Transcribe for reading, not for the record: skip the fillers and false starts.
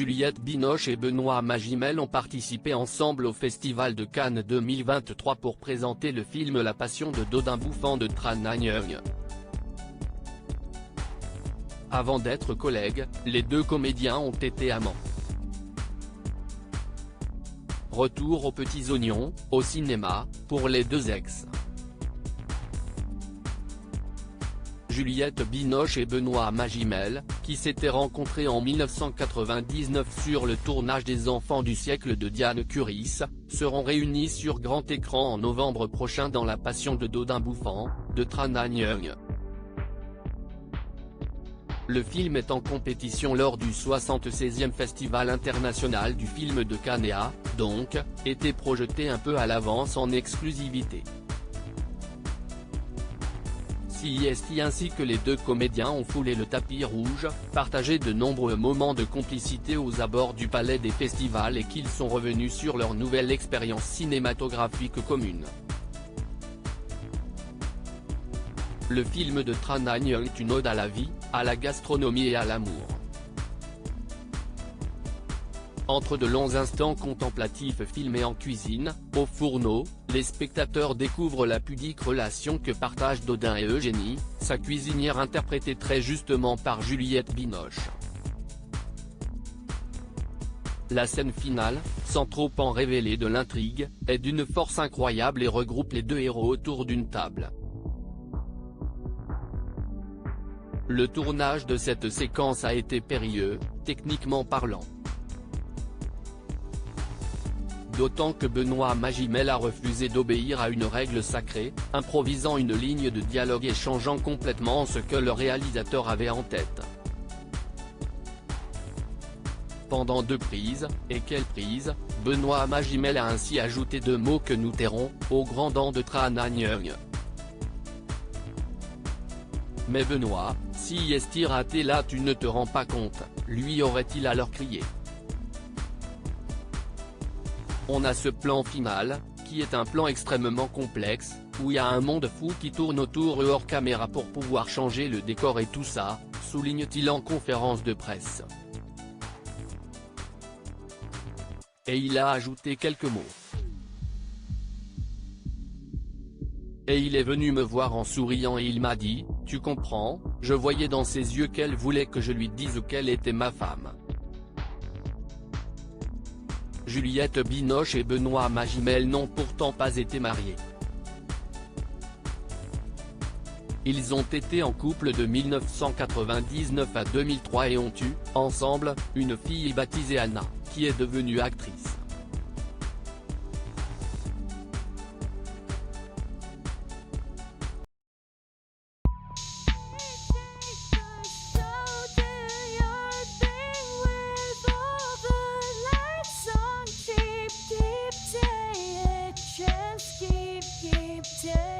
Juliette Binoche et Benoît Magimel ont participé ensemble au Festival de Cannes 2023 pour présenter le film La Passion de Dodin Bouffant de Tran Anh Nguyen. Avant d'être collègues, les deux comédiens ont été amants. Retour aux Petits Oignons, au cinéma, pour les deux ex. Juliette Binoche et Benoît Magimel, qui s'étaient rencontrés en 1999 sur le tournage des Enfants du siècle de Diane Curis, seront réunis sur grand écran en novembre prochain dans La Passion de Dodin Bouffant, de Tran Anh Nguyen. Le film est en compétition lors du 76e Festival international du film de Cannes et a, donc, été projeté un peu à l'avance en exclusivité. CIST ainsi que les deux comédiens ont foulé le tapis rouge, partagé de nombreux moments de complicité aux abords du palais des festivals et qu'ils sont revenus sur leur nouvelle expérience cinématographique commune. Le film de Tran Anh Nguyen est une ode à la vie, à la gastronomie et à l'amour. Entre de longs instants contemplatifs filmés en cuisine, au fourneau, les spectateurs découvrent la pudique relation que partagent Dodin et Eugénie, sa cuisinière interprétée très justement par Juliette Binoche. La scène finale, sans trop en révéler de l'intrigue, est d'une force incroyable et regroupe les deux héros autour d'une table. Le tournage de cette séquence a été périlleux, techniquement parlant. D'autant que Benoît Magimel a refusé d'obéir à une règle sacrée, improvisant une ligne de dialogue et changeant complètement ce que le réalisateur avait en tête. Pendant 2 prises, et quelle prise, Benoît Magimel a ainsi ajouté 2 mots que nous tairons, au grand dent de Tran Anh Nguyen. Mais Benoît, si est-il raté là tu ne te rends pas compte, lui aurait-il alors crié. On a ce plan final, qui est un plan extrêmement complexe, où il y a un monde fou qui tourne autour et hors caméra pour pouvoir changer le décor et tout ça, souligne-t-il en conférence de presse. Et il a ajouté quelques mots. Et il est venu me voir en souriant et il m'a dit, tu comprends, je voyais dans ses yeux qu'elle voulait que je lui dise qu'elle était ma femme. Juliette Binoche et Benoît Magimel n'ont pourtant pas été mariés. Ils ont été en couple de 1999 à 2003 et ont eu, ensemble, une fille baptisée Anna, qui est devenue actrice. Keep